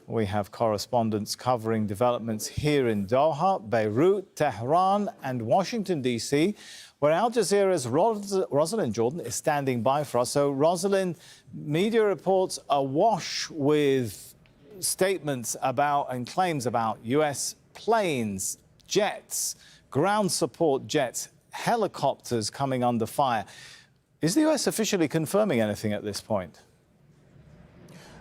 We have correspondents covering developments here in Doha, Beirut, Tehran and Washington, D.C., where Al Jazeera's Rosalind Jordan is standing by for us. So, Rosalind, media reports awash with statements about and claims about U.S. planes, jets, ground support jets, helicopters coming under fire. Is the U.S. officially confirming anything at this point?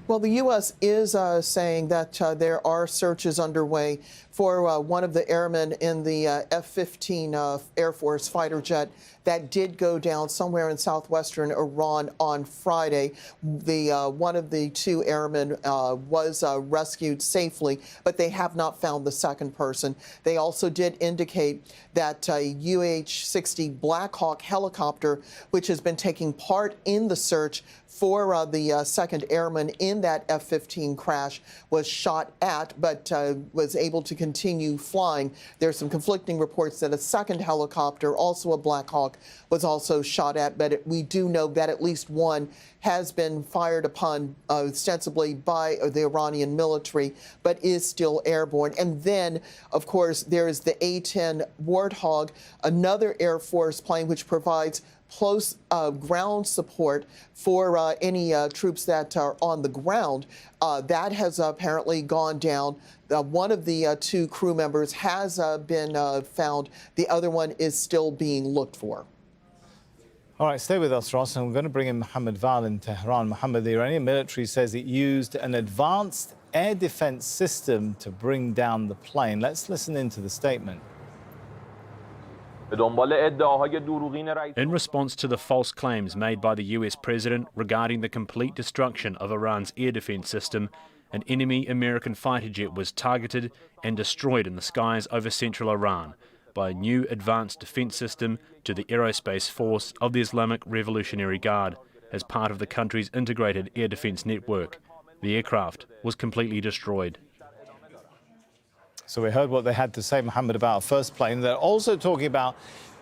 Well, the U.S. is saying that there are searches underway for one of the airmen in the F-15 Air Force fighter jet that did go down somewhere in southwestern Iran on Friday. One of the two airmen was rescued safely, but they have not found the second person. They also did indicate that a UH-60 Black Hawk helicopter, which has been taking part in the search for the second airman in that F-15 crash, was shot at, but was able to continue flying. There's some conflicting reports that a second helicopter, also a Black Hawk, was also shot at, but we do know that at least one has been fired upon ostensibly by the Iranian military, but is still airborne. And then, of course, there is the A-10 Warthog, another Air Force plane which provides close ground support for any troops that are on the ground. That has apparently gone down. One of the two crew members has been found. The other one is still being looked for. All right, stay with us, Ross, and we're going to bring in Mohammed Val in Tehran. Mohammed, the Iranian military says it used an advanced air defense system to bring down the plane. Let's listen into the statement. In response to the false claims made by the US president regarding the complete destruction of Iran's air defense system, an enemy American fighter jet was targeted and destroyed in the skies over central Iran by a new advanced defense system to the aerospace force of the Islamic Revolutionary Guard as part of the country's integrated air defense network. The aircraft was completely destroyed. So we heard what they had to say, Mohammed, about a first plane. They're also talking about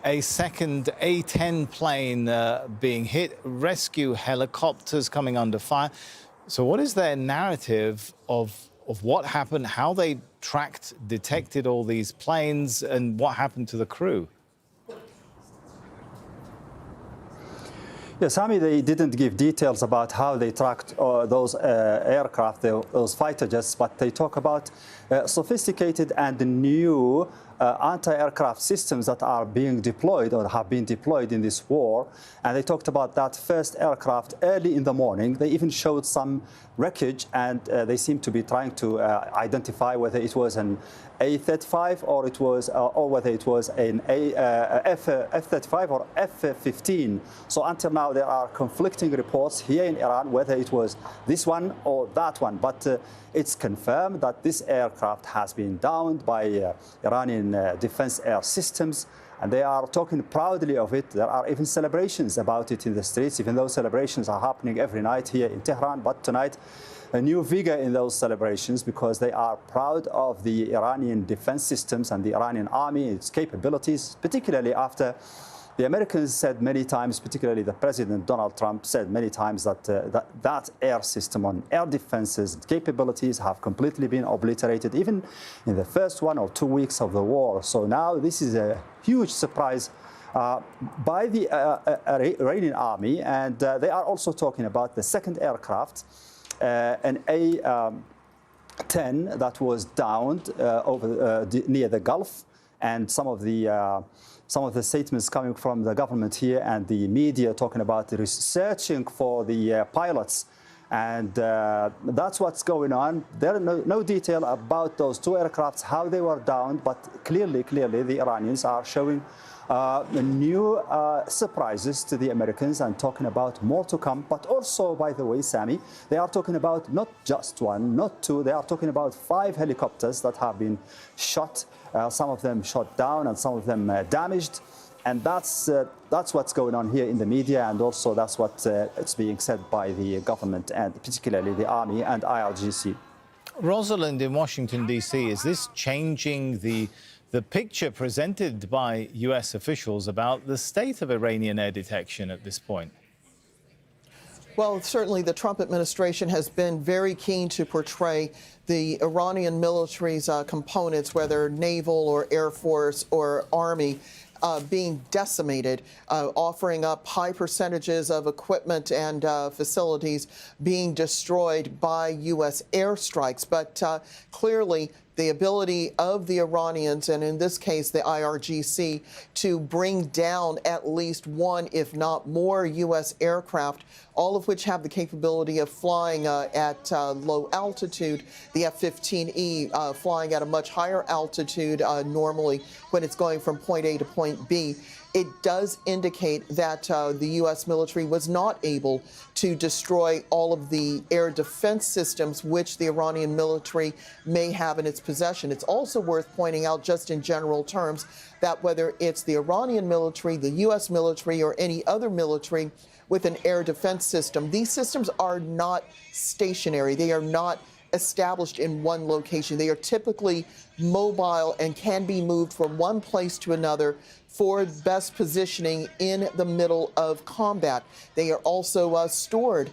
a second A-10 plane being hit, rescue helicopters coming under fire. So what is their narrative of what happened, how they tracked, detected all these planes, and what happened to the crew? Yes, Sami, they didn't give details about how they tracked those aircraft, those fighter jets, but they talk about sophisticated and new anti-aircraft systems that are being deployed or have been deployed in this war. And they talked about that first aircraft early in the morning. They even showed some wreckage, and they seem to be trying to identify whether it was an A-35 or it was, or whether it was an F-35 or F-15. So until now, there are conflicting reports here in Iran whether it was this one or that one. But it's confirmed that this aircraft has been downed by Iranian defense air systems, and they are talking proudly of it. There are even celebrations about it in the streets, even though celebrations are happening every night here in Tehran. But tonight, a new vigor in those celebrations, because they are proud of the Iranian defense systems and the Iranian army, its capabilities, particularly after the Americans said many times, particularly the President Donald Trump said many times that that air system on air defenses and capabilities have completely been obliterated, even in the first 1 or 2 weeks of the war. So now this is a huge surprise by the Iranian army, and they are also talking about the second aircraft, an A-10 that was downed near the Gulf, and some of the statements coming from the government here and the media talking about searching for the pilots. And that's what's going on. There are no detail about those two aircrafts, how they were downed, but clearly the Iranians are showing new surprises to the Americans and talking about more to come. But also, by the way, Sami, they are talking about not just one, not two, they are talking about 5 helicopters that have been shot, some of them shot down and some of them damaged. And that's what's going on here in the media, and also that's what it's being said by the government and particularly the army and IRGC. Rosalind, in Washington, D.C., is this changing the picture presented by U.S. officials about the state of Iranian air detection at this point? Well, certainly the Trump administration has been very keen to portray the Iranian military's components, whether naval or Air Force or Army, being decimated, offering up high percentages of equipment and facilities being destroyed by U.S. airstrikes. But clearly, the ability of the Iranians, and in this case the IRGC, to bring down at least one, if not more, U.S. aircraft, all of which have the capability of flying at low altitude, the F-15E flying at a much higher altitude normally when it's going from point A to point B. It does indicate that the U.S. military was not able to destroy all of the air defense systems which the Iranian military may have in its possession. It's also worth pointing out, just in general terms, that whether it's the Iranian military, the U.S. military, or any other military with an air defense system, these systems are not stationary. They are not established in one location. They are typically mobile and can be moved from one place to another for best positioning in the middle of combat. They are also stored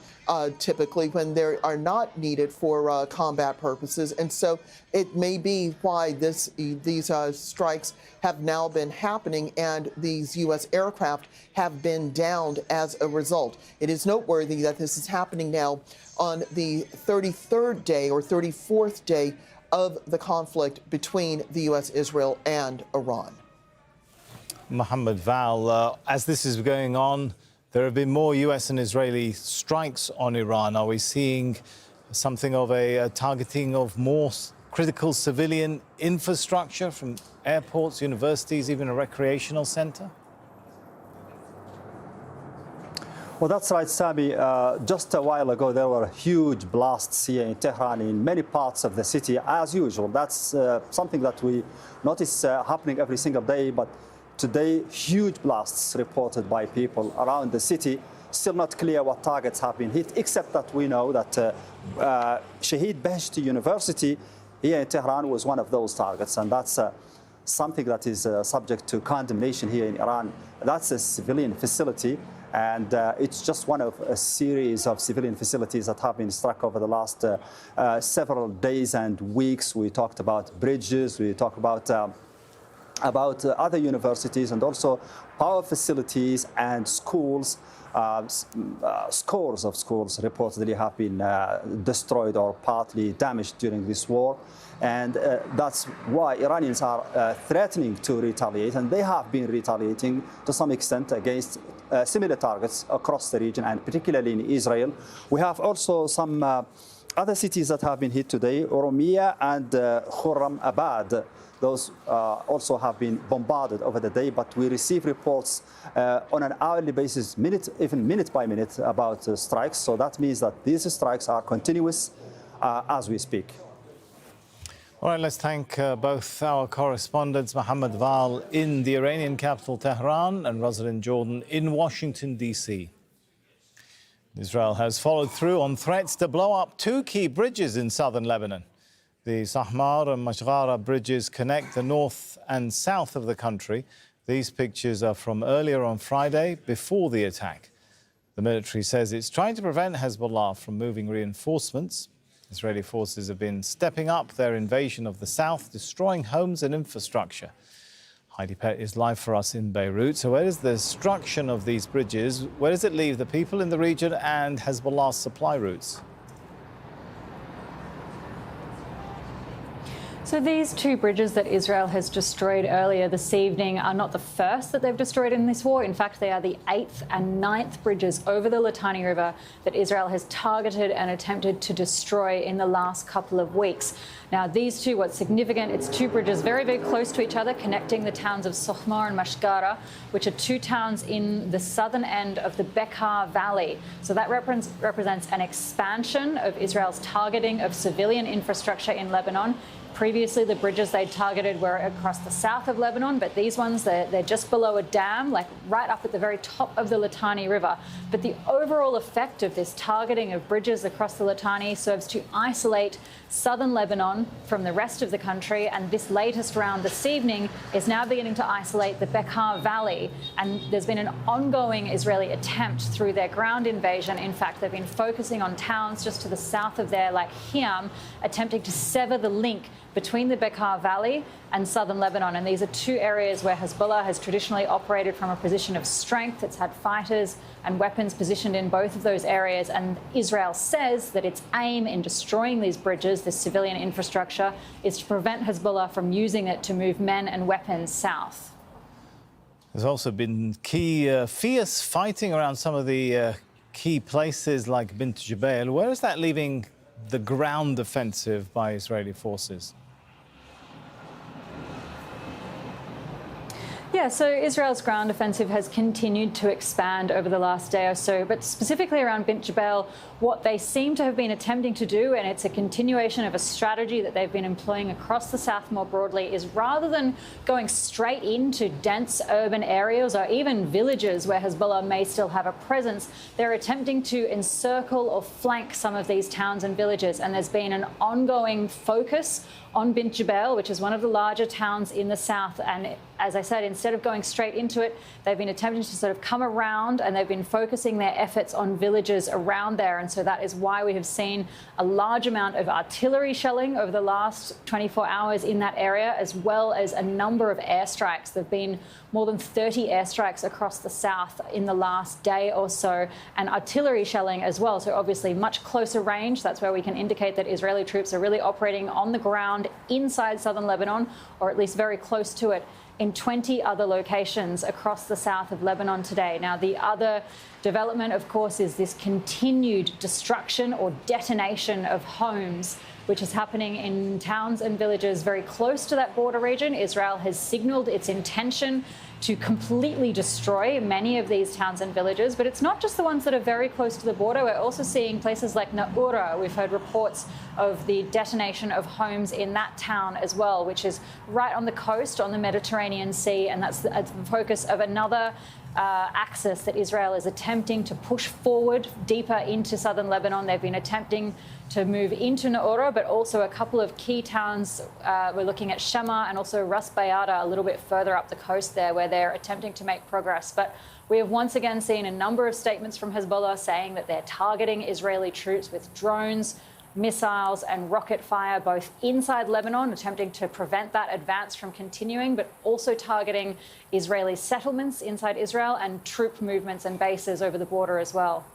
typically when they are not needed for combat purposes. And so it may be why these strikes have now been happening and these U.S. aircraft have been downed as a result. It is noteworthy that this is happening now on the 33rd day or 34th day of the conflict between the U.S., Israel, and Iran. Mohammed Val, as this is going on, there have been more U.S. and Israeli strikes on Iran. Are we seeing something of a targeting of more critical civilian infrastructure from airports, universities, even a recreational center? Well, that's right, Sami. Just a while ago, there were huge blasts here in Tehran, in many parts of the city, as usual. That's something that we notice happening every single day. But today, huge blasts reported by people around the city. Still not clear what targets have been hit, except that we know that Shahid Beheshti University here in Tehran was one of those targets. And that's something that is subject to condemnation here in Iran. That's a civilian facility. And it's just one of a series of civilian facilities that have been struck over the last several days and weeks. We talked about bridges, we talked about other universities and also power facilities and schools. Scores of schools reportedly have been destroyed or partly damaged during this war. And that's why Iranians are threatening to retaliate, and they have been retaliating to some extent against similar targets across the region, and particularly in Israel. We have also some other cities that have been hit today, Oromia and Khurram Abad. Those also have been bombarded over the day, but we receive reports on an hourly basis, even minute by minute, about strikes. So that means that these strikes are continuous as we speak. All right, let's thank both our correspondents, Mohammed Val in the Iranian capital, Tehran, and Rosalind Jordan in Washington, D.C. Israel has followed through on threats to blow up two key bridges in southern Lebanon. The Sahmar and Mashghara bridges connect the north and south of the country. These pictures are from earlier on Friday, before the attack. The military says it's trying to prevent Hezbollah from moving reinforcements. Israeli forces have been stepping up their invasion of the south, destroying homes and infrastructure. Heidi Pett is live for us in Beirut. So where does the destruction of these bridges, where does it leave the people in the region and Hezbollah's supply routes? So these two bridges that Israel has destroyed earlier this evening are not the first that they've destroyed in this war. In fact, they are the 8th and 9th bridges over the Litani River that Israel has targeted and attempted to destroy in the last couple of weeks. Now, these two, what's significant, it's two bridges very, very close to each other, connecting the towns of Sohmar and Mashghara, which are two towns in the southern end of the Bekaa Valley. So that represents an expansion of Israel's targeting of civilian infrastructure in Lebanon. Previously, the bridges they targeted were across the south of Lebanon, but these ones, they're just below a dam, like right up at the very top of the Litani River. But the overall effect of this targeting of bridges across the Litani serves to isolate southern Lebanon from the rest of the country, and this latest round this evening is now beginning to isolate the Bekaa Valley. And there's been an ongoing Israeli attempt through their ground invasion. In fact, they've been focusing on towns just to the south of there, like Hiam, attempting to sever the link between the Bekaa Valley and southern Lebanon. And these are two areas where Hezbollah has traditionally operated from a position of strength. It's had fighters and weapons positioned in both of those areas. And Israel says that its aim in destroying these bridges, this civilian infrastructure, is to prevent Hezbollah from using it to move men and weapons south. There's also been fierce fighting around some of the key places like Bint Jbeil. Where is that leaving the ground offensive by Israeli forces? Yeah, so Israel's ground offensive has continued to expand over the last day or so, but specifically around Bint Jbeil, what they seem to have been attempting to do, and it's a continuation of a strategy that they've been employing across the south more broadly, is rather than going straight into dense urban areas or even villages where Hezbollah may still have a presence, they're attempting to encircle or flank some of these towns and villages. And there's been an ongoing focus on Bint Jbeil, which is one of the larger towns in the south. And as I said, instead of going straight into it, they've been attempting to sort of come around, and they've been focusing their efforts on villages around there. And so that is why we have seen a large amount of artillery shelling over the last 24 hours in that area, as well as a number of airstrikes. There have been more than 30 airstrikes across the south in the last day or so, and artillery shelling as well. So obviously much closer range. That's where we can indicate that Israeli troops are really operating on the ground inside southern Lebanon, or at least very close to it, in 20 other locations across the south of Lebanon today. Now, the other development, of course, is this continued destruction or detonation of homes, which is happening in towns and villages very close to that border region. Israel has signaled its intention to completely destroy many of these towns and villages, but it's not just the ones that are very close to the border. We're also seeing places like Naura. We've heard reports of the detonation of homes in that town as well, which is right on the coast on the Mediterranean Sea, and that's the focus of another axis that Israel is attempting to push forward deeper into southern Lebanon. They've been attempting to move into Naura, but also a couple of key towns. We're looking at Shama and also Ras Bayada a little bit further up the coast there, where they're attempting to make progress. But we have once again seen a number of statements from Hezbollah saying that they're targeting Israeli troops with drones, missiles and rocket fire, both inside Lebanon, attempting to prevent that advance from continuing, but also targeting Israeli settlements inside Israel and troop movements and bases over the border as well.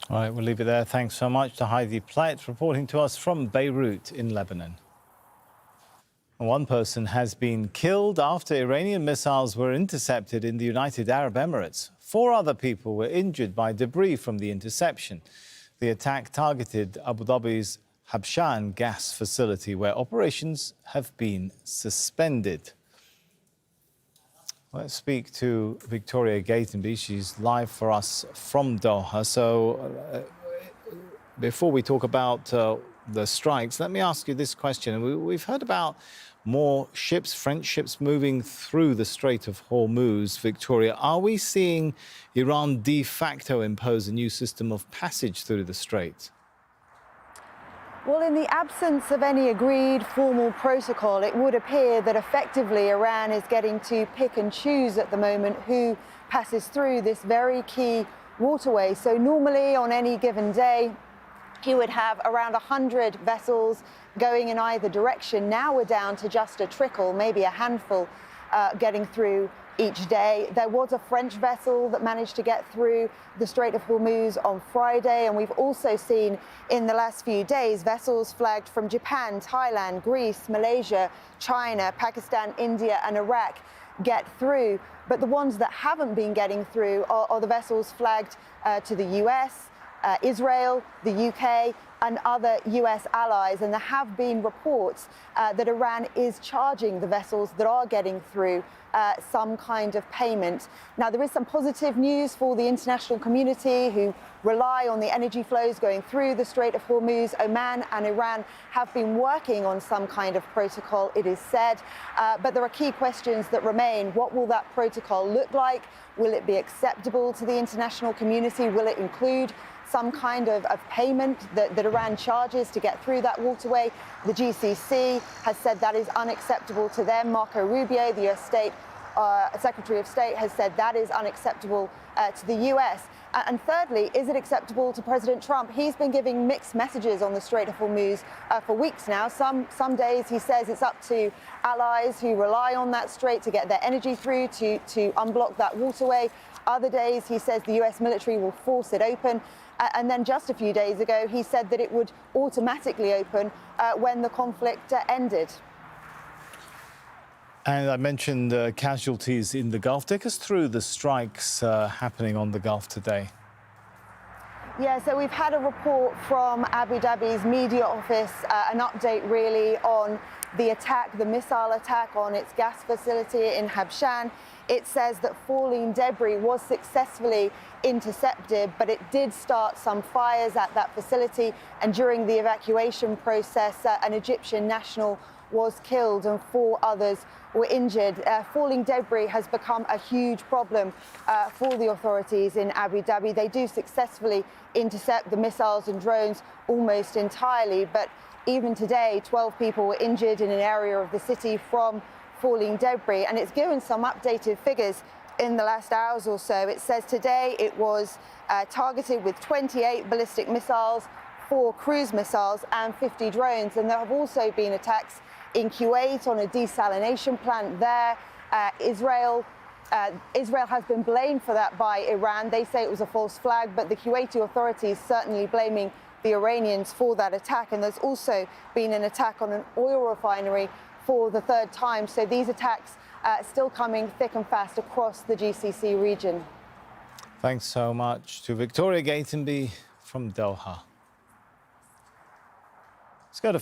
All right, we'll leave it there. Thanks so much to Heidi Plett, reporting to us from Beirut in Lebanon. One person has been killed after Iranian missiles were intercepted in the United Arab Emirates. 4 other people were injured by debris from the interception. The attack targeted Abu Dhabi's Habshan gas facility, where operations have been suspended. Let's speak to Victoria Gatenby. She's live for us from Doha. So before we talk about the strikes, let me ask you this question. We've heard about more ships, French ships, moving through the Strait of Hormuz. Victoria, are we seeing Iran de facto impose a new system of passage through the strait? Well, in the absence of any agreed formal protocol, it would appear that effectively Iran is getting to pick and choose at the moment who passes through this very key waterway. So normally on any given day, you would have around 100 vessels going in either direction. Now we're down to just a trickle, maybe a handful getting through each day. There was a French vessel that managed to get through the Strait of Hormuz on Friday, and we've also seen in the last few days vessels flagged from Japan, Thailand, Greece, Malaysia, China, Pakistan, India and Iraq get through. But the ones that haven't been getting through are the vessels flagged to the US, Israel, the UK, and other US allies. And there have been reports that Iran is charging the vessels that are getting through some kind of payment. Now, there is some positive news for the international community who rely on the energy flows going through the Strait of Hormuz. Oman and Iran have been working on some kind of protocol, it is said. But there are key questions that remain. What will that protocol look like? Will it be acceptable to the international community? Will it include some kind of payment that Iran charges to get through that waterway? The GCC has said that is unacceptable to them. Marco Rubio, the US Secretary of State, has said that is unacceptable to the US. And thirdly, is it acceptable to President Trump? He's been giving mixed messages on the Strait of Hormuz for weeks now. Some days he says it's up to allies who rely on that strait to get their energy through to unblock that waterway. Other days he says the US military will force it open. And then just a few days ago, he said that it would automatically open when the conflict ended. And I mentioned casualties in the Gulf. Take us through the strikes happening on the Gulf today. Yeah, so we've had a report from Abu Dhabi's media office, an update really on the attack, the missile attack on its gas facility in Habshan. It says that falling debris was successfully intercepted, but it did start some fires at that facility. And during the evacuation process, an Egyptian national was killed and 4 others were injured. Falling debris has become a huge problem for the authorities in Abu Dhabi. They do successfully intercept the missiles and drones almost entirely, but even today, 12 people were injured in an area of the city from falling debris, and it's given some updated figures in the last hours or so. It says today it was targeted with 28 ballistic missiles, 4 cruise missiles and 50 drones. And there have also been attacks in Kuwait on a desalination plant there. Israel has been blamed for that by Iran. They say it was a false flag, but the Kuwaiti authorities certainly blaming the Iranians for that attack. And there's also been an attack on an oil refinery for the 3rd time. So these attacks still coming thick and fast across the GCC region. Thanks so much to Victoria Gatenby from Doha. Let's go to